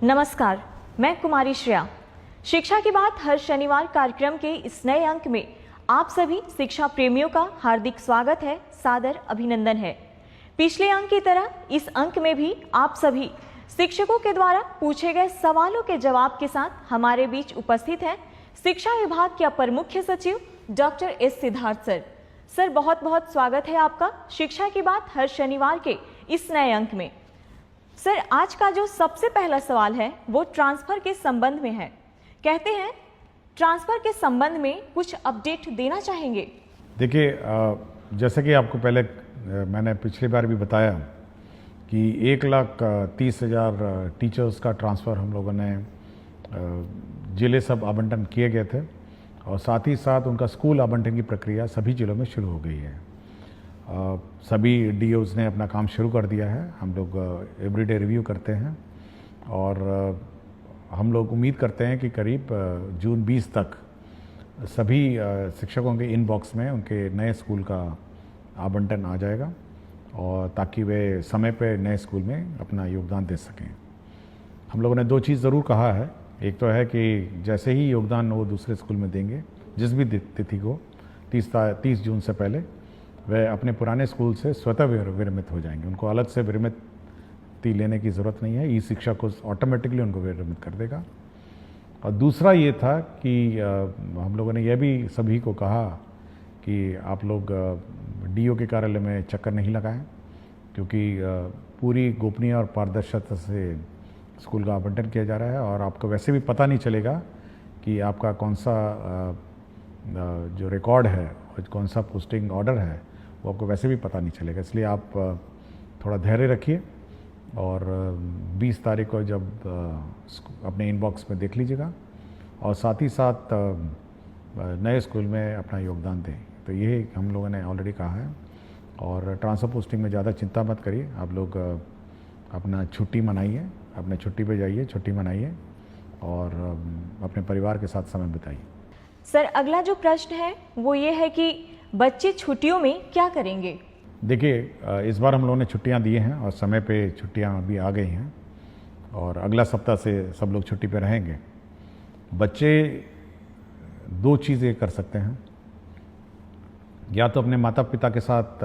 नमस्कार, मैं कुमारी श्रेया। शिक्षा की बात हर शनिवार कार्यक्रम के इस नए अंक में आप सभी शिक्षा प्रेमियों का हार्दिक स्वागत है, सादर अभिनंदन है। पिछले अंक की तरह इस अंक में भी आप सभी शिक्षकों के द्वारा पूछे गए सवालों के जवाब के साथ हमारे बीच उपस्थित हैं शिक्षा विभाग के अपर मुख्य सचिव doctor S Siddharth sir. Sir, बहुत बहुत स्वागत है आपका शिक्षा की बात हर शनिवार के इस नए अंक में। सर, आज का जो सबसे पहला सवाल है वो ट्रांसफर के संबंध में है। कहते हैं ट्रांसफर के संबंध में कुछ अपडेट देना चाहेंगे। देखिए, जैसे कि आपको पहले मैंने पिछली बार भी बताया कि 1,30,000 टीचर्स का ट्रांसफ़र हम लोगों ने जिले सब आवंटन किए गए थे और साथ ही साथ उनका स्कूल आवंटन की प्रक्रिया सभी जिलों में शुरू हो गई है। सभी डीओज़ ने अपना काम शुरू कर दिया है। हम लोग एवरीडे रिव्यू करते हैं और हम लोग उम्मीद करते हैं कि करीब जून 20 तक सभी शिक्षकों के इनबॉक्स में उनके नए स्कूल का आवंटन आ जाएगा और ताकि वे समय पे नए स्कूल में अपना योगदान दे सकें। हम लोगों ने दो चीज़ ज़रूर कहा है। एक तो है कि जैसे ही योगदान वो दूसरे स्कूल में देंगे, जिस भी तिथि को 30 जून से पहले, वे अपने पुराने स्कूल से स्वतः विरमित हो जाएंगे। उनको अलग से विरमिति लेने की ज़रूरत नहीं है। ई शिक्षा को ऑटोमेटिकली उनको विरमित कर देगा। और दूसरा ये था कि हम लोगों ने यह भी सभी को कहा कि आप लोग डीओ के कार्यालय में चक्कर नहीं लगाएं, क्योंकि पूरी गोपनीय और पारदर्शिता से स्कूल का आवंटन किया जा रहा है और आपको वैसे भी पता नहीं चलेगा कि आपका कौन सा जो रिकॉर्ड है और कौन सा पोस्टिंग ऑर्डर है वो आपको वैसे भी पता नहीं चलेगा। इसलिए आप थोड़ा धैर्य रखिए और 20 तारीख को जब अपने इनबॉक्स में देख लीजिएगा और साथ ही साथ नए स्कूल में अपना योगदान दें। तो ये हम लोगों ने ऑलरेडी कहा है। और ट्रांसफ़र पोस्टिंग में ज़्यादा चिंता मत करिए। आप लोग अपना छुट्टी मनाइए, अपने छुट्टी पे जाइए, छुट्टी मनाइए और अपने परिवार के साथ समय बिताइए। सर, अगला जो प्रश्न है वो ये है कि बच्चे छुट्टियों में क्या करेंगे? देखिए, इस बार हम लोगों ने छुट्टियां दी हैं और समय पे छुट्टियां अभी आ गई हैं और अगला सप्ताह से सब लोग छुट्टी पे रहेंगे। बच्चे दो चीज़ें कर सकते हैं, या तो अपने माता पिता के साथ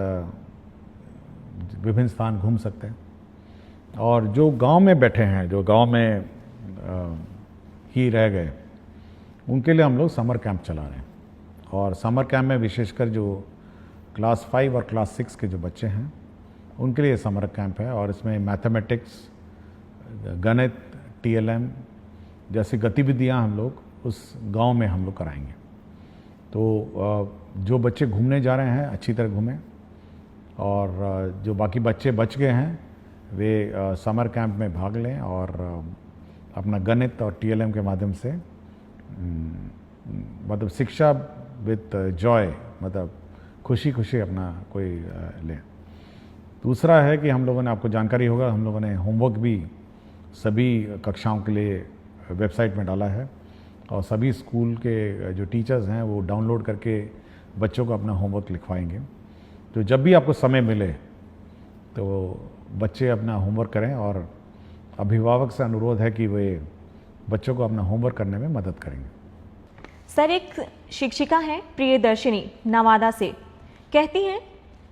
विभिन्न स्थान घूम सकते हैं, और जो गांव में बैठे हैं, जो गांव में ही रह गए, उनके लिए हम लोग समर कैंप चला रहे हैं। और समर कैंप में विशेषकर जो क्लास 5 और क्लास 6 के जो बच्चे हैं उनके लिए समर कैंप है और इसमें मैथमेटिक्स, गणित, टीएलएम जैसी गतिविधियां हम लोग उस गांव में हम लोग कराएंगे। तो जो बच्चे घूमने जा रहे हैं अच्छी तरह घूमें और जो बाकी बच्चे बच गए हैं वे समर कैंप में भाग लें और अपना गणित और टीएलएम के माध्यम से मतलब शिक्षा विद जॉय, मतलब खुशी खुशी अपना कोई लें। दूसरा है कि हम लोगों ने, आपको जानकारी होगा, हम लोगों ने होमवर्क भी सभी कक्षाओं के लिए वेबसाइट में डाला है और सभी स्कूल के जो टीचर्स हैं वो डाउनलोड करके बच्चों को अपना होमवर्क लिखवाएंगे। तो जब भी आपको समय मिले तो बच्चे अपना होमवर्क करें और अभिभावक से अनुरोध है कि वे बच्चों को अपना होमवर्क करने में मदद करेंगे। सर, एक शिक्षिका हैं प्रियदर्शिनी नवादा से, कहती हैं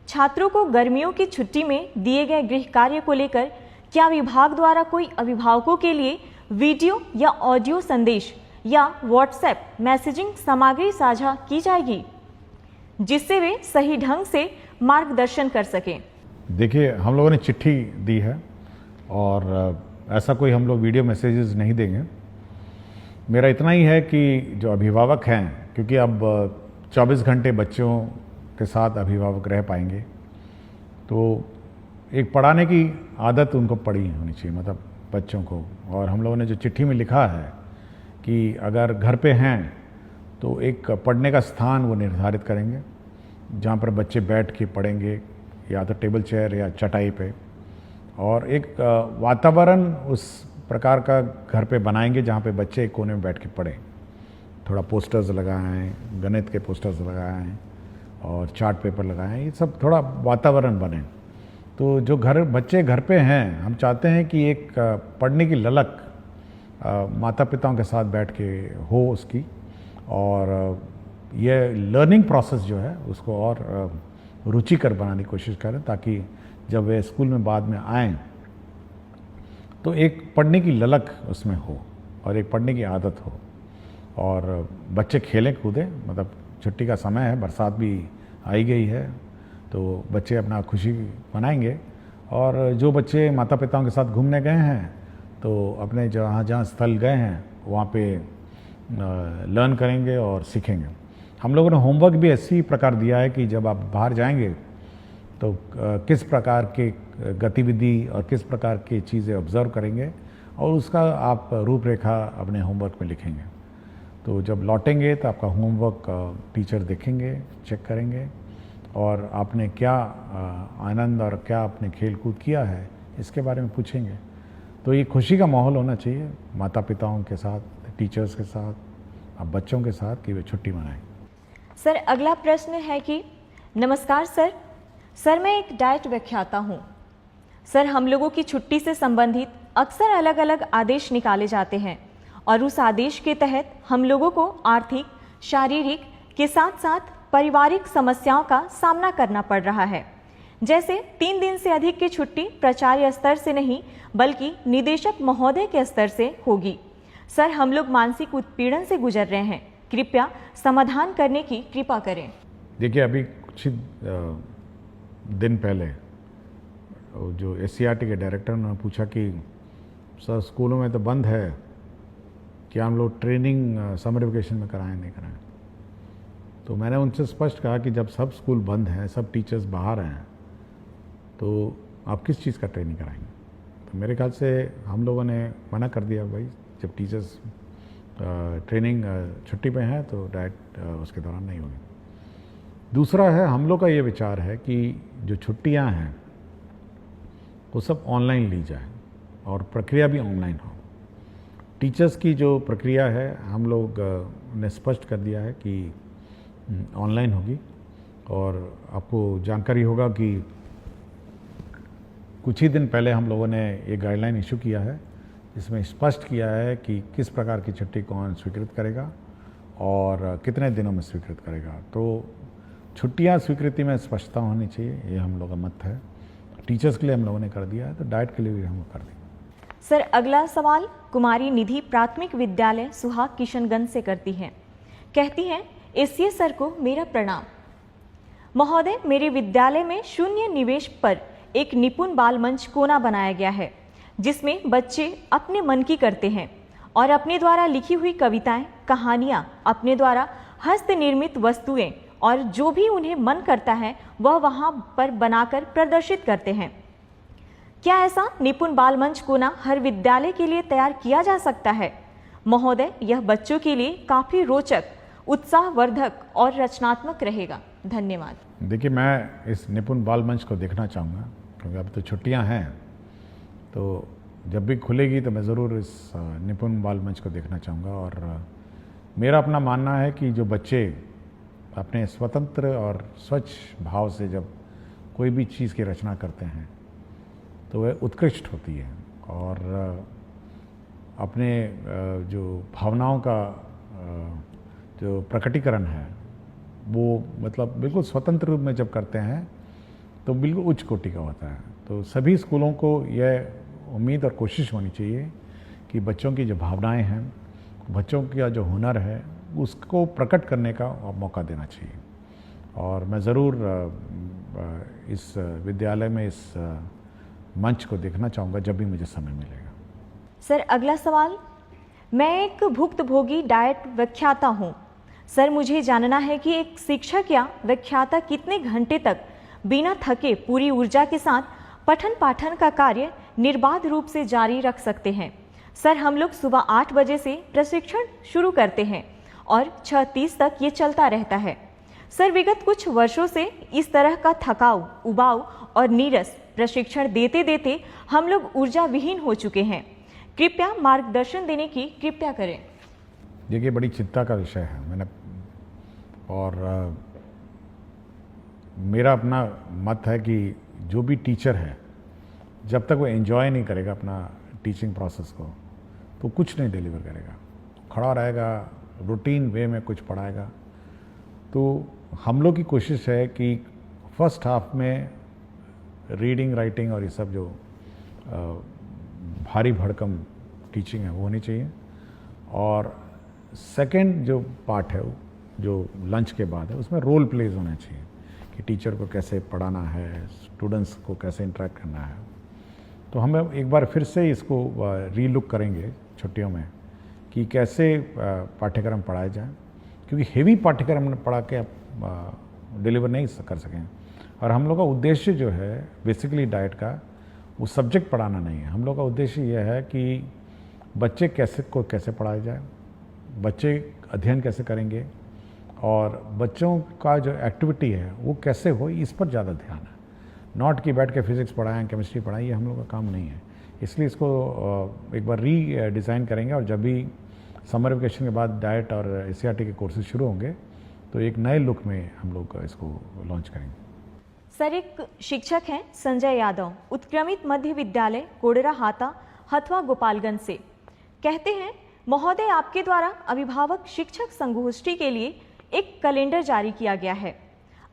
छात्रों को गर्मियों की छुट्टी में दिए गए गृह कार्य को लेकर क्या विभाग द्वारा कोई अभिभावकों के लिए वीडियो या ऑडियो संदेश या व्हाट्सएप मैसेजिंग सामग्री साझा की जाएगी जिससे वे सही ढंग से मार्गदर्शन कर सकें? देखिए, हम लोगों ने चिट्ठी दी है और ऐसा कोई हम लोग वीडियो मैसेजेस नहीं देंगे। मेरा इतना ही है कि जो अभिभावक हैं, क्योंकि अब 24 घंटे बच्चों के साथ अभिभावक रह पाएंगे, तो एक पढ़ाने की आदत उनको पड़ी होनी चाहिए, मतलब बच्चों को। और हम लोगों ने जो चिट्ठी में लिखा है कि अगर घर पे हैं तो एक पढ़ने का स्थान वो निर्धारित करेंगे जहाँ पर बच्चे बैठ के पढ़ेंगे, या तो टेबल चेयर या चटाई पे, और एक वातावरण उस प्रकार का घर पे बनाएंगे जहाँ पे बच्चे एक कोने में बैठ के पढ़ें। थोड़ा पोस्टर्स लगाएं, गणित के पोस्टर्स लगाएं और चार्ट पेपर लगाएं, ये सब थोड़ा वातावरण बने। तो जो बच्चे घर पे हैं, हम चाहते हैं कि एक पढ़ने की ललक माता पिताओं के साथ बैठ के हो उसकी, और ये लर्निंग प्रोसेस जो है उसको और रुचिकर बनाने की कोशिश करें, ताकि जब वे स्कूल में बाद में आएँ तो एक पढ़ने की ललक उसमें हो और एक पढ़ने की आदत हो, और बच्चे खेलें कूदें। मतलब छुट्टी का समय है, बरसात भी आई गई है, तो बच्चे अपना खुशी मनाएंगे। और जो बच्चे माता पिताओं के साथ घूमने गए हैं तो अपने जहाँ जहाँ स्थल गए हैं वहाँ पे लर्न करेंगे और सीखेंगे। हम लोगों ने होमवर्क भी इसी प्रकार दिया है कि जब आप बाहर जाएंगे तो किस प्रकार के गतिविधि और किस प्रकार की चीज़ें ऑब्ज़र्व करेंगे और उसका आप रूपरेखा अपने होमवर्क में लिखेंगे। तो जब लौटेंगे तो आपका होमवर्क टीचर देखेंगे, चेक करेंगे, और आपने क्या आनंद और क्या आपने खेल कूद किया है इसके बारे में पूछेंगे। तो ये खुशी का माहौल होना चाहिए माता पिताओं के साथ, टीचर्स के साथ, अब बच्चों के साथ, कि वे छुट्टी मनाएं। सर अगला प्रश्न है कि नमस्कार सर मैं एक डाइट व्याख्याता हूँ। सर हम लोगों की छुट्टी से संबंधित अक्सर अलग अलग आदेश निकाले जाते हैं और उस आदेश के तहत हम लोगों को आर्थिक, शारीरिक के साथ साथ पारिवारिक समस्याओं का सामना करना पड़ रहा है। जैसे 3 दिन से अधिक की छुट्टी प्राचार्य स्तर से नहीं बल्कि निदेशक महोदय के स्तर से होगी। सर हम लोग मानसिक उत्पीड़न से गुजर रहे हैं, कृपया समाधान करने की कृपा करें। देखिए, अभी कुछ दिन पहले जो SCRT के डायरेक्टर ने पूछा कि सर स्कूलों में तो बंद है, क्या हम लोग ट्रेनिंग समर वेकेशन में कराएं नहीं कराएं। तो मैंने उनसे स्पष्ट कहा कि जब सब स्कूल बंद हैं, सब टीचर्स बाहर हैं, तो आप किस चीज़ का ट्रेनिंग कराएंगे। तो मेरे ख्याल से हम लोगों ने मना कर दिया, भाई जब टीचर्स ट्रेनिंग छुट्टी पे हैं तो डाइट उसके दौरान नहीं होगी। दूसरा है, हम लोग का ये विचार है कि जो छुट्टियां हैं वो सब ऑनलाइन ली जाए और प्रक्रिया भी ऑनलाइन हो। टीचर्स की जो प्रक्रिया है हम लोग ने स्पष्ट कर दिया है कि ऑनलाइन होगी, और आपको जानकारी होगा कि कुछ ही दिन पहले हम लोगों ने एक गाइडलाइन इशू किया है जिसमें स्पष्ट किया है कि किस प्रकार की छुट्टी कौन स्वीकृत करेगा और कितने दिनों में स्वीकृत करेगा। तो छुट्टियां स्वीकृति में स्पष्टता होनी चाहिए, ये हम लोग का मत है। टीचर्स के लिए हम लोगों ने कर दिया है, तो डाइट के लिए भी हम कर देंगे। सर अगला सवाल कुमारी निधि प्राथमिक विद्यालय सुहाग किशनगंज से करती हैं। कहती हैं, एसीए सर को मेरा प्रणाम। महोदय, मेरे विद्यालय में शून्य निवेश पर एक निपुण बाल मंच कोना बनाया गया है जिसमें बच्चे अपने मन की करते हैं और अपने द्वारा लिखी हुई कविताएं, कहानियां, अपने द्वारा हस्त निर्मित वस्तुएं और जो भी उन्हें मन करता है वह वहां पर बनाकर प्रदर्शित करते हैं। क्या ऐसा निपुण बाल मंच कोना हर विद्यालय के लिए तैयार किया जा सकता है? महोदय, यह बच्चों के लिए काफ़ी रोचक, उत्साहवर्धक और रचनात्मक रहेगा। धन्यवाद। देखिए, मैं इस निपुण बाल मंच को देखना चाहूँगा क्योंकि अब तो छुट्टियाँ हैं, तो जब भी खुलेगी तो मैं ज़रूर इस निपुण बाल मंच को देखना चाहूँगा। और मेरा अपना मानना है कि जो बच्चे अपने स्वतंत्र और स्वच्छ भाव से जब कोई भी चीज़ की रचना करते हैं तो वह उत्कृष्ट होती है, और अपने जो भावनाओं का जो प्रकटीकरण है वो मतलब बिल्कुल स्वतंत्र रूप में जब करते हैं तो बिल्कुल उच्च कोटि का होता है। तो सभी स्कूलों को यह उम्मीद और कोशिश होनी चाहिए कि बच्चों की जो भावनाएं हैं, बच्चों का जो हुनर है, उसको प्रकट करने का मौका देना चाहिए। और मैं ज़रूर इस विद्यालय में इस मंच को देखना चाहूँगा जब भी मुझे समय मिलेगा। सर अगला सवाल, मैं एक भुक्तभोगी डाइट व्याख्याता हूँ। सर मुझे जानना है कि एक शिक्षक या व्याख्याता कितने घंटे तक बिना थके पूरी ऊर्जा के साथ पठन पाठन का कार्य निर्बाध रूप से जारी रख सकते हैं। सर हम लोग सुबह 8 बजे से प्रशिक्षण शुरू करते हैं और 6:30 तक ये चलता रहता है। सर विगत कुछ वर्षों से इस तरह का थकाऊ, उबाऊ और नीरस प्रशिक्षण देते देते हम लोग ऊर्जा विहीन हो चुके हैं। कृपया मार्गदर्शन देने की कृपया करें। देखिए, बड़ी चिंता का विषय है। मैंने और मेरा अपना मत है कि जो भी टीचर है जब तक वो एंजॉय नहीं करेगा अपना टीचिंग प्रोसेस को तो कुछ नहीं डिलीवर करेगा, खड़ा रहेगा, रूटीन वे में कुछ पढ़ाएगा। तो हम लोग की कोशिश है कि फर्स्ट हाफ में रीडिंग राइटिंग और ये सब जो भारी भड़कम टीचिंग है वो होनी चाहिए, और सेकंड जो पार्ट है जो लंच के बाद है उसमें रोल प्लेज होना चाहिए कि टीचर को कैसे पढ़ाना है, स्टूडेंट्स को कैसे इंटरेक्ट करना है। तो हम एक बार फिर से इसको रीलुक करेंगे छुट्टियों में कि कैसे पाठ्यक्रम पढ़ाए जाए, क्योंकि हेवी पाठ्यक्रम पढ़ा के आप डिलीवर नहीं कर सकें। और हम लोग का उद्देश्य जो है बेसिकली डाइट का वो सब्जेक्ट पढ़ाना नहीं है। हम लोग का उद्देश्य यह है कि बच्चे कैसे पढ़ाया जाए, बच्चे अध्ययन कैसे करेंगे और बच्चों का जो एक्टिविटी है वो कैसे हो, इस पर ज़्यादा ध्यान है। नॉट कि बैठ के फिजिक्स पढ़ाएं, केमिस्ट्री पढ़ाएं, ये हम लोग का काम नहीं है। इसलिए इसको एक बार डिज़ाइन करेंगे, और जब भी समर वेकेशन के बाद डाइट और एससीईआरटी के कोर्सेज शुरू होंगे तो एक नए लुक में हम लोग इसको लॉन्च करेंगे। सर, एक शिक्षक हैं संजय यादव, उत्क्रमित मध्य विद्यालय कोडरा हाता, हथवा, गोपालगंज से। कहते हैं, महोदय, आपके द्वारा अभिभावक शिक्षक संगोष्ठी के लिए एक कैलेंडर जारी किया गया है।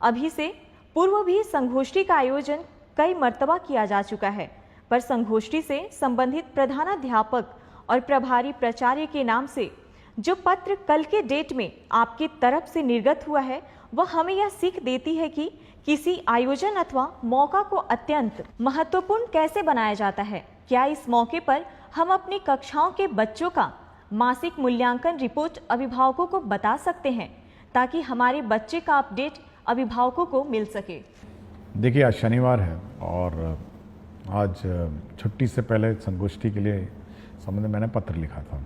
अभी से पूर्व भी संगोष्ठी का आयोजन कई मर्तबा किया जा चुका है, पर संगोष्ठी से संबंधित प्रधानाध्यापक और प्रभारी प्राचार्य के नाम से जो पत्र कल के डेट में आपकी तरफ से निर्गत हुआ है, वह हमें यह सीख देती है कि किसी आयोजन अथवा मौका को अत्यंत महत्वपूर्ण कैसे बनाया जाता है। क्या इस मौके पर हम अपनी कक्षाओं के बच्चों का मासिक मूल्यांकन रिपोर्ट अभिभावकों को बता सकते हैं, ताकि हमारे बच्चे का अपडेट अभिभावकों को मिल सके? देखिए, आज शनिवार है और आज छुट्टी से पहले संगोष्ठी के लिए संबंध में मैंने पत्र लिखा था।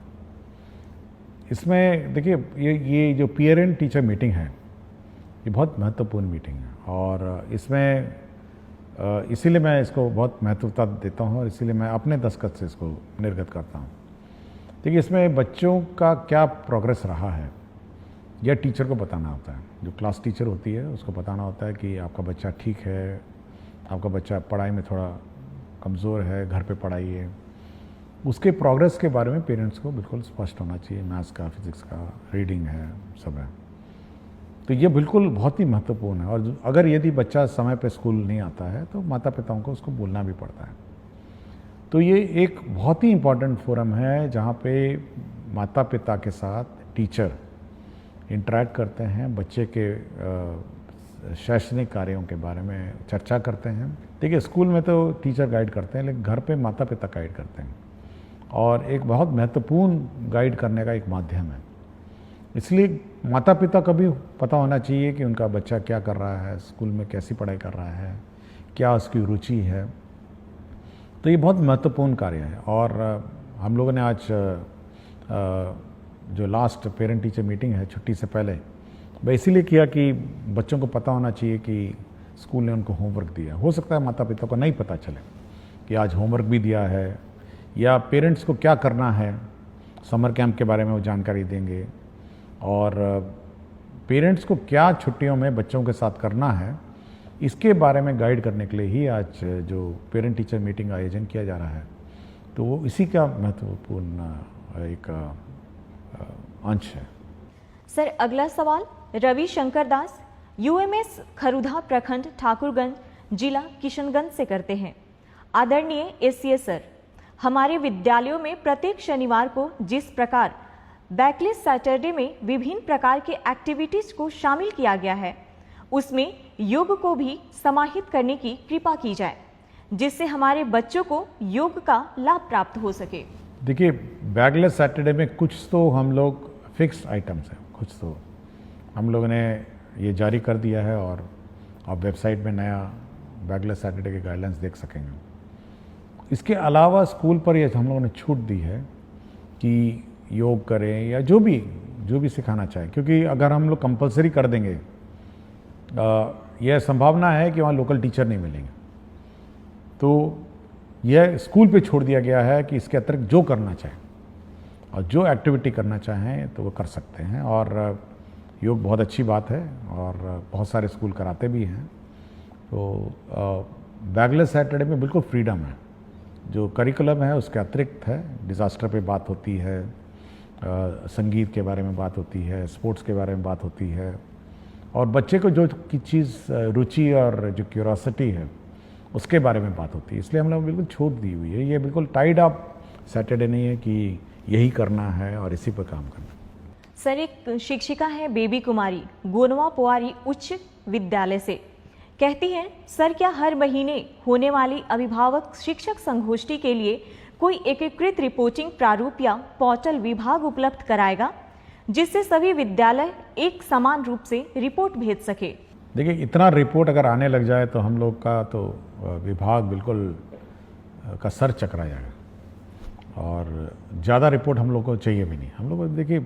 इसमें देखिए, ये जो पेरेंट टीचर मीटिंग है ये बहुत महत्वपूर्ण मीटिंग है, और इसमें इसीलिए मैं इसको बहुत महत्वता देता हूँ और इसीलिए मैं अपने दस्तखत से इसको निर्गत करता हूँ। देखिए, इसमें बच्चों का क्या प्रोग्रेस रहा है यह टीचर को बताना होता है। जो क्लास टीचर होती है उसको बताना होता है कि आपका बच्चा ठीक है, आपका बच्चा पढ़ाई में थोड़ा कमज़ोर है, घर पे पढ़ाइए। उसके प्रोग्रेस के बारे में पेरेंट्स को बिल्कुल स्पष्ट होना चाहिए। मैथ्स का, फिजिक्स का, रीडिंग है, सब है। तो ये बिल्कुल बहुत ही महत्वपूर्ण है, और अगर यदि बच्चा समय पे स्कूल नहीं आता है तो माता पिताओं को उसको बोलना भी पड़ता है। तो ये एक बहुत ही इम्पॉर्टेंट फोरम है जहाँ पे माता पिता के साथ टीचर इंटरेक्ट करते हैं, बच्चे के शैक्षणिक कार्यों के बारे में चर्चा करते हैं। देखिए, स्कूल में तो टीचर गाइड करते हैं, लेकिन घर पे माता पिता गाइड करते हैं, और एक बहुत महत्वपूर्ण गाइड करने का एक माध्यम है। इसलिए माता पिता को भी पता होना चाहिए कि उनका बच्चा क्या कर रहा है, स्कूल में कैसी पढ़ाई कर रहा है, क्या उसकी रुचि है। तो ये बहुत महत्वपूर्ण कार्य है। और हम लोगों ने आज जो लास्ट पेरेंट टीचर मीटिंग है छुट्टी से पहले, वह इसीलिए किया कि बच्चों को पता होना चाहिए कि स्कूल ने उनको होमवर्क दिया। हो सकता है माता पिता को नहीं पता चले कि आज होमवर्क भी दिया है, या पेरेंट्स को क्या करना है, समर कैंप के बारे में वो जानकारी देंगे, और पेरेंट्स को क्या छुट्टियों में बच्चों के साथ करना है, इसके बारे में गाइड करने के लिए ही आज जो पेरेंट टीचर मीटिंग का आयोजन किया जा रहा है। तो वो इसी का महत्वपूर्ण एक अंश है। सर, अगला सवाल रवि शंकर दास, यूएमएस खरुधा प्रखंड, ठाकुरगंज, जिला किशनगंज से करते हैं। आदरणीय एससीए सर, हमारे विद्यालयों में प्रत्येक शनिवार को जिस प्रकार बैकलेस सैटरडे में विभिन्न प्रकार के एक्टिविटीज को शामिल किया गया है, उसमें योग को भी समाहित करने की कृपा की जाए, जिससे हमारे बच्चों को योग का लाभ प्राप्त हो सके। देखिए, बैकलेस सैटरडे में कुछ तो हम लोग फिक्स्ड आइटम्स हैं, कुछ तो हम लोगों ने ये जारी कर दिया है, और आप वेबसाइट में नया बैकलेस सैटरडे के गाइडलाइंस देख सकेंगे। इसके अलावा स्कूल पर ये हम लोगों ने छूट दी है कि योग करें या जो भी सिखाना चाहे, क्योंकि अगर हम लोग कंपलसरी कर देंगे, यह संभावना है कि वहाँ लोकल टीचर नहीं मिलेंगे। तो यह स्कूल पे छोड़ दिया गया है कि इसके अतिरिक्त जो करना चाहें और जो एक्टिविटी करना चाहें तो वो कर सकते हैं। और योग बहुत अच्छी बात है, और बहुत सारे स्कूल कराते भी हैं। तो बैकलेस सैटरडे में बिल्कुल फ्रीडम है, जो करिकुलम है उसके अतिरिक्त है। डिज़ास्टर पे बात होती है, संगीत के बारे में बात होती है, स्पोर्ट्स के बारे में बात होती है, और बच्चे को जो की चीज़ रुचि और जो क्यूरोसिटी है उसके बारे में बात होती है। इसलिए हम लोग बिल्कुल छूट दी हुई है, ये बिल्कुल टाइड अप सैटरडे नहीं है कि यही करना है और इसी पर काम करना। सर, एक शिक्षिका है बेबी कुमारी गोनवा पोवारी उच्च विद्यालय से, कहती हैं सर क्या हर महीने होने वाली अभिभावक शिक्षक संगोष्ठी के लिए कोई एकीकृत रिपोर्टिंग प्रारूप या पोर्टल विभाग उपलब्ध कराएगा जिससे सभी विद्यालय एक समान रूप से रिपोर्ट भेज सके? देखिए, इतना रिपोर्ट अगर आने लग जाए तो हम लोग का तो विभाग बिल्कुल का सर चकरा जाएगा, और ज़्यादा रिपोर्ट हम लोग को चाहिए भी नहीं। हम लोग देखिए,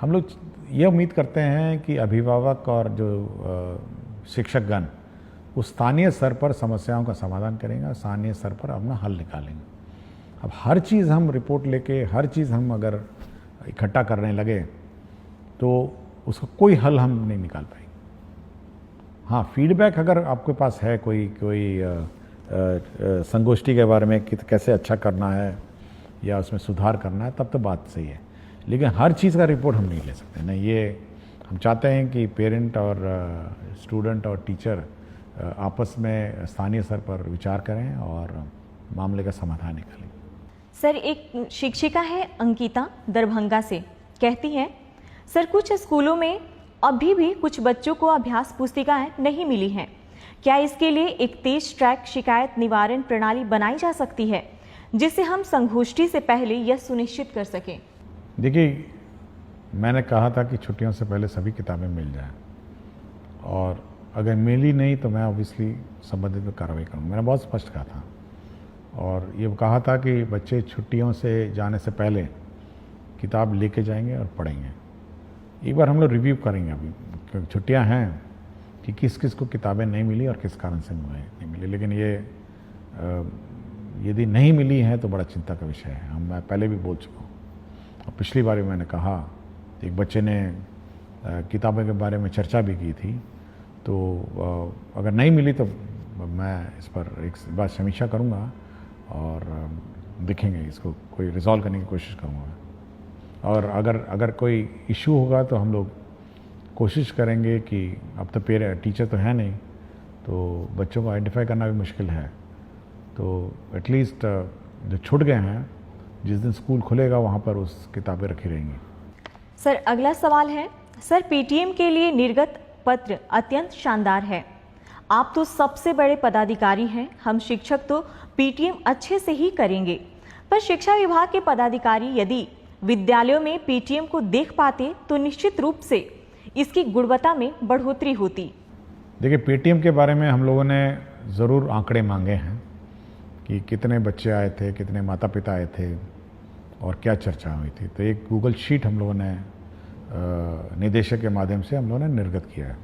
हम लोग ये उम्मीद करते हैं कि अभिभावक और जो शिक्षकगण उस स्थानीय स्तर पर समस्याओं का समाधान करेंगे, स्थानीय स्तर पर अपना हल निकालेंगे। अब हर चीज़ हम रिपोर्ट लेके, हर चीज़ हम अगर इकट्ठा करने लगे तो उसका कोई हल हम नहीं निकाल पाएंगे। हाँ, फीडबैक अगर आपके पास है कोई संगोष्ठी के बारे में कि कैसे अच्छा करना है या उसमें सुधार करना है, तब तो बात सही है, लेकिन हर चीज़ का रिपोर्ट हम नहीं ले सकते ना। ये हम चाहते हैं कि पेरेंट और स्टूडेंट और टीचर आपस में स्थानीय स्तर पर विचार करें और मामले का समाधान निकालें। सर, एक शिक्षिका है अंकिता दरभंगा से, कहती हैं सर कुछ स्कूलों में अभी भी कुछ बच्चों को अभ्यास पुस्तिकाएं नहीं मिली हैं, क्या इसके लिए एक तेज ट्रैक शिकायत निवारण प्रणाली बनाई जा सकती है जिससे हम संगोष्ठी से पहले यह सुनिश्चित कर सकें? देखिए, मैंने कहा था कि छुट्टियों से पहले सभी किताबें मिल जाएं, और अगर मिली नहीं तो मैं ऑब्वियसली संबंधित में कार्रवाई करूँगा। मैंने बहुत स्पष्ट कहा था, और ये कहा था कि बच्चे छुट्टियों से जाने से पहले किताब लेके जाएंगे और पढ़ेंगे। एक बार हम लोग रिव्यू करेंगे अभी, क्योंकि छुट्टियां हैं, कि किस किस को किताबें नहीं मिली और किस कारण से नहीं मिली। लेकिन ये यदि नहीं मिली है तो बड़ा चिंता का विषय है। मैं पहले भी बोल चुका हूँ, और पिछली बार भी मैंने कहा, एक बच्चे ने किताबों के बारे में चर्चा भी की थी, तो अगर नहीं मिली तो मैं इस पर एक बार समीक्षा करूँगा और देखेंगे, इसको कोई रिजॉल्व करने की कोशिश करूँगा। और अगर कोई इशू होगा तो हम लोग कोशिश करेंगे कि अब तो टीचर तो है नहीं, तो बच्चों को आइडेंटिफाई करना भी मुश्किल है, तो एटलीस्ट जो छूट गए हैं, जिस दिन स्कूल खुलेगा वहाँ पर उस किताबें रखी रहेंगी। सर, अगला सवाल है, सर पीटीएम के लिए निर्गत पत्र अत्यंत शानदार है। आप तो सबसे बड़े पदाधिकारी हैं, हम शिक्षक तो पीटीएम अच्छे से ही करेंगे, पर शिक्षा विभाग के पदाधिकारी यदि विद्यालयों में पीटीएम को देख पाते तो निश्चित रूप से इसकी गुणवत्ता में बढ़ोतरी होती। देखिए, पीटीएम के बारे में हम लोगों ने ज़रूर आंकड़े मांगे हैं कि कितने बच्चे आए थे, कितने माता पिता आए थे और क्या चर्चा हुई थी। तो एक गूगल शीट हम लोगों ने निदेशक के माध्यम से हम लोगों ने निर्गत किया है,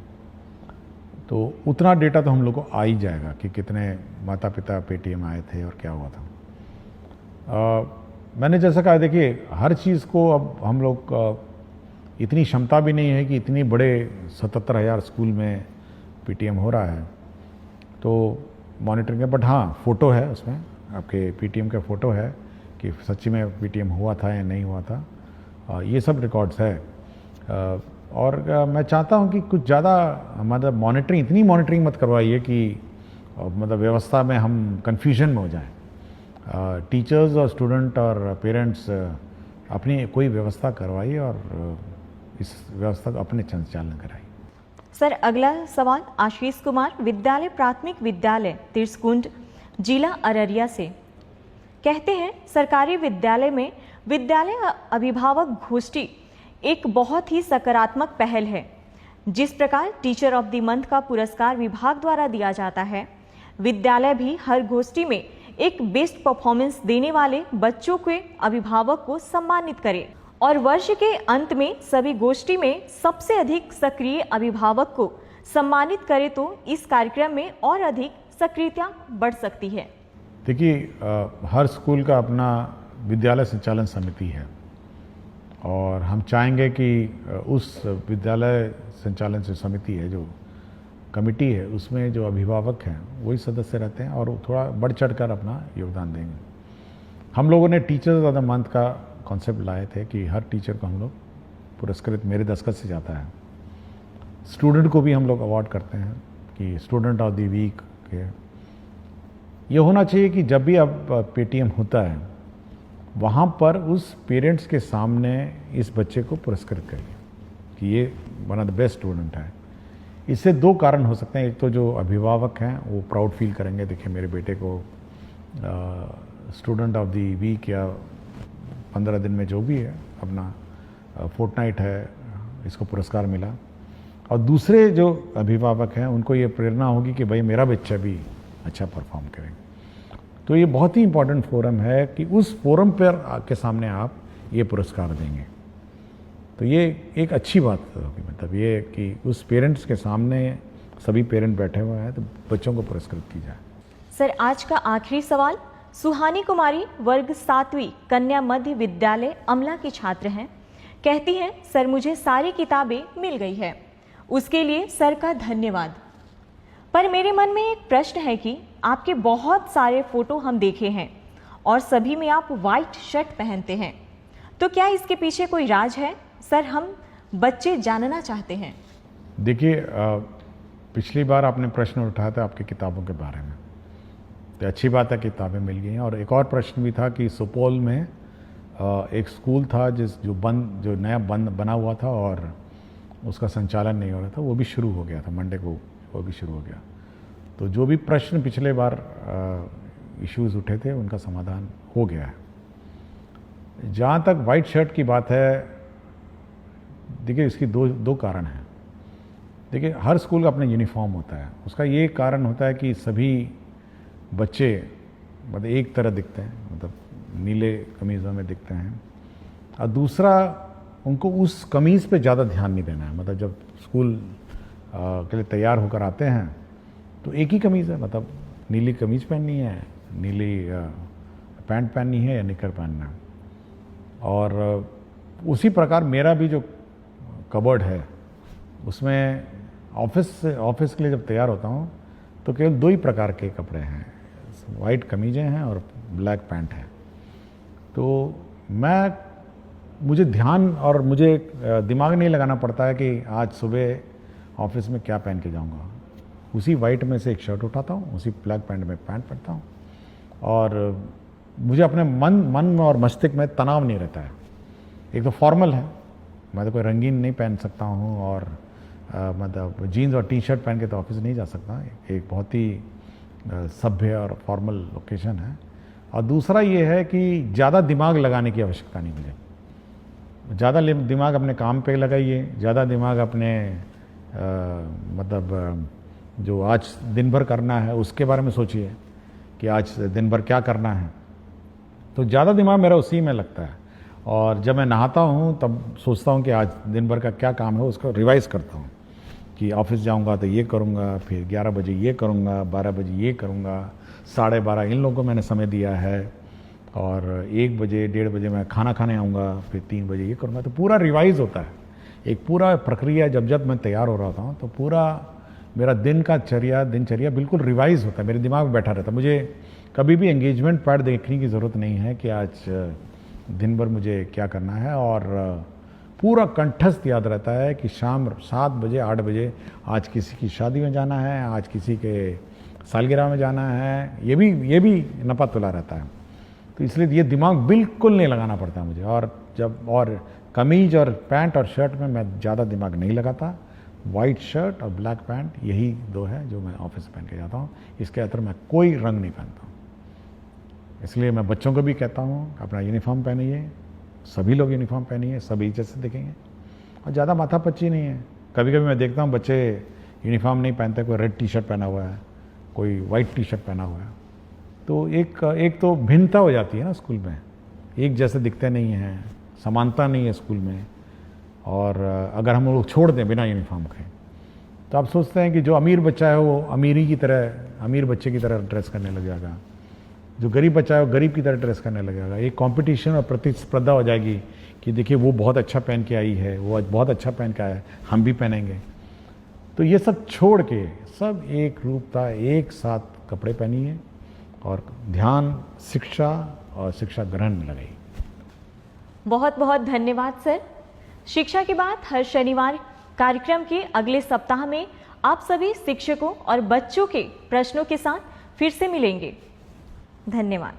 तो उतना डेटा तो हम लोग को आ ही जाएगा कि कितने माता पिता पेटीएम आए थे और क्या हुआ था। मैंने जैसा कहा, देखिए हर चीज़ को अब हम लोग इतनी क्षमता भी नहीं है कि इतनी बड़े 77,000 स्कूल में पीटीएम हो रहा है तो मॉनिटरिंग है। बट हाँ, फ़ोटो है उसमें, आपके पीटीएम का फ़ोटो है कि सच्ची में पीटीएम हुआ था या नहीं हुआ था, ये सब रिकॉर्ड्स है। और मैं चाहता हूँ कि कुछ ज़्यादा मतलब मॉनिटरिंग, इतनी मॉनिटरिंग मत करवाइए कि मतलब व्यवस्था में हम कन्फ्यूजन में हो जाएं। टीचर्स और स्टूडेंट और पेरेंट्स अपनी कोई व्यवस्था करवाइए और इस व्यवस्था को अपने संचालन कराइए। सर, अगला सवाल आशीष कुमार विद्यालय प्राथमिक विद्यालय तिरसकुंड जिला अररिया से, कहते हैं सरकारी विद्यालय में विद्यालय अभिभावक गोष्ठी एक बहुत ही सकारात्मक पहल है। जिस प्रकार टीचर ऑफ द मंथ का पुरस्कार विभाग द्वारा दिया जाता है, विद्यालय भी हर गोष्ठी में एक बेस्ट परफॉर्मेंस देने वाले बच्चों के अभिभावक को सम्मानित करे और वर्ष के अंत में सभी गोष्ठी में सबसे अधिक सक्रिय अभिभावक को सम्मानित करे तो इस कार्यक्रम में और अधिक सक्रियता बढ़ सकती है। देखिए, हर स्कूल का अपना विद्यालय संचालन समिति है और हम चाहेंगे कि उस विद्यालय संचालन समिति है, जो कमिटी है, उसमें जो अभिभावक हैं वही सदस्य रहते हैं और थोड़ा बढ़ चढ़ कर अपना योगदान देंगे। हम लोगों ने टीचर्स ऑफ द मंथ का कॉन्सेप्ट लाए थे कि हर टीचर को हम लोग पुरस्कृत मेरे दस्तखत से जाता है। स्टूडेंट को भी हम लोग अवार्ड करते हैं कि स्टूडेंट ऑफ द वीक के। ये होना चाहिए कि जब भी अब पेटीएम होता है वहाँ पर उस पेरेंट्स के सामने इस बच्चे को पुरस्कृत करिए कि ये one of the best student है। इससे दो कारण हो सकते हैं। एक तो जो अभिभावक हैं वो प्राउड फील करेंगे, देखिए मेरे बेटे को स्टूडेंट ऑफ द वीक या 15 दिन में जो भी है अपना फोर्टनाइट है इसको पुरस्कार मिला। और दूसरे जो अभिभावक हैं उनको ये प्रेरणा होगी कि भाई मेरा बच्चा भी अच्छा परफॉर्म करे। तो ये बहुत ही इम्पोर्टेंट फोरम है कि उस फोरम पर के सामने आप ये पुरस्कार देंगे तो ये एक अच्छी बात होगी। मतलब ये कि उस पेरेंट्स के सामने सभी पेरेंट बैठे हुए हैं तो बच्चों को पुरस्कृत की जाए। सर, आज का आखिरी सवाल। सुहानी कुमारी वर्ग 7वीं कन्या मध्य विद्यालय अमला की छात्र हैं। कहती हैं, सर मुझे सारी किताबें मिल गई है, उसके लिए सर का धन्यवाद। पर मेरे मन में एक प्रश्न है कि आपके बहुत सारे फोटो हम देखे हैं और सभी में आप वाइट शर्ट पहनते हैं, तो क्या इसके पीछे कोई राज है? सर, हम बच्चे जानना चाहते हैं। देखिए, पिछली बार आपने प्रश्न उठाया था आपकी किताबों के बारे में, तो अच्छी बात है किताबें मिल गई हैं। और एक और प्रश्न भी था कि सुपौल में एक स्कूल था जो नया बना हुआ था और उसका संचालन नहीं हो रहा था, वो भी शुरू हो गया था मंडे को, वो भी शुरू हो गया। तो जो भी प्रश्न पिछले बार इश्यूज़ उठे थे उनका समाधान हो गया है। जहाँ तक वाइट शर्ट की बात है, देखिए इसकी दो कारण हैं। देखिए हर स्कूल का अपना यूनिफॉर्म होता है, उसका ये कारण होता है कि सभी बच्चे मतलब एक तरह दिखते हैं, मतलब नीले कमीज़ों में दिखते हैं। और दूसरा, उनको उस कमीज़ पे ज़्यादा ध्यान नहीं देना है। मतलब जब स्कूल के लिए तैयार होकर आते हैं तो एक ही कमीज़ है, मतलब नीली कमीज़ पहननी है, नीली पैंट पहननी है या निकर पहनना है। और उसी प्रकार मेरा भी जो कबर्ड है उसमें ऑफिस के लिए जब तैयार होता हूँ तो केवल दो ही प्रकार के कपड़े हैं, वाइट कमीज़ें हैं और ब्लैक पैंट है। तो मुझे ध्यान और मुझे दिमाग नहीं लगाना पड़ता है कि आज सुबह ऑफिस में क्या पहन के जाऊंगा। उसी वाइट में से एक शर्ट उठाता हूँ, उसी ब्लैक पैंट में पैंट पहनता हूँ और मुझे अपने मन में और मस्तिष्क में तनाव नहीं रहता है। एक तो फॉर्मल है, मैं तो कोई रंगीन नहीं पहन सकता हूँ और मतलब जीन्स और टी शर्ट पहन के तो ऑफिस नहीं जा सकता। एक बहुत ही सभ्य और फॉर्मल लोकेशन है। और दूसरा ये है कि ज़्यादा दिमाग लगाने की आवश्यकता नहीं मुझे। ज़्यादा दिमाग अपने काम पे लगाइए, ज़्यादा दिमाग अपने मतलब जो आज दिन भर करना है उसके बारे में सोचिए कि आज दिन भर क्या करना है। तो ज़्यादा दिमाग मेरा उसी में लगता है। और जब मैं नहाता हूँ तब सोचता हूँ कि आज दिन भर का क्या काम है, उसको रिवाइज़ करता हूँ कि ऑफिस जाऊँगा तो ये करूँगा, फिर 11 बजे ये करूँगा, 12 बजे ये करूँगा, 12:30 इन लोगों को मैंने समय दिया है और 1 बजे 1:30 बजे मैं खाना खाने आऊँगा, फिर 3 बजे ये करूँगा। तो पूरा रिवाइज़ होता है, एक पूरा प्रक्रिया। जब मैं तैयार हो रहा था तो पूरा मेरा दिनचर्या बिल्कुल रिवाइज़ होता है, मेरे दिमाग में बैठा रहता है। मुझे कभी भी एंगेजमेंट पैड देखने की ज़रूरत नहीं है कि आज दिन भर मुझे क्या करना है। और पूरा कंठस्थ याद रहता है कि शाम 7 बजे 8 बजे आज किसी की शादी में जाना है, आज किसी के सालगिरह में जाना है, ये भी नपा तुला रहता है। तो इसलिए ये दिमाग बिल्कुल नहीं लगाना पड़ता मुझे। और कमीज और पैंट और शर्ट में मैं ज़्यादा दिमाग नहीं लगाता। वाइट शर्ट और ब्लैक पैंट यही दो है जो मैं ऑफिस पहन के जाता हूँ। इसके अंदर मैं कोई रंग नहीं पहनता हूँ। इसलिए मैं बच्चों को भी कहता हूँ अपना यूनिफॉर्म पहनिए, सभी लोग यूनिफॉर्म पहनिए, सभी इज्जत से दिखेंगे और ज़्यादा माथापच्ची नहीं है। कभी कभी मैं देखता हूँ बच्चे यूनिफॉर्म नहीं पहनते, कोई रेड टी शर्ट पहना हुआ है, कोई वाइट टी शर्ट पहना हुआ है, तो एक तो भिन्नता हो जाती है ना स्कूल में, एक जैसे दिखते नहीं हैं, समानता नहीं है स्कूल में। और अगर हम लोग छोड़ दें बिना यूनिफॉर्म के तो आप सोचते हैं कि जो अमीर बच्चा है वो अमीर बच्चे की तरह ड्रेस करने लग जाएगा, जो गरीब बच्चा है वो गरीब की तरह ड्रेस करने लगेगा। एक कंपटीशन और प्रतिस्पर्धा हो जाएगी कि देखिए वो बहुत अच्छा पहन के आई है, वो बहुत अच्छा पहन के आया है, हम भी पहनेंगे। तो ये सब छोड़ के सब एक रूपता, एक साथ कपड़े पहनिए और ध्यान शिक्षा और शिक्षा ग्रहण में लगाइए। बहुत बहुत धन्यवाद सर। शिक्षा की बात हर शनिवार कार्यक्रम के अगले सप्ताह में आप सभी शिक्षकों और बच्चों के प्रश्नों के साथ फिर से मिलेंगे। धन्यवाद।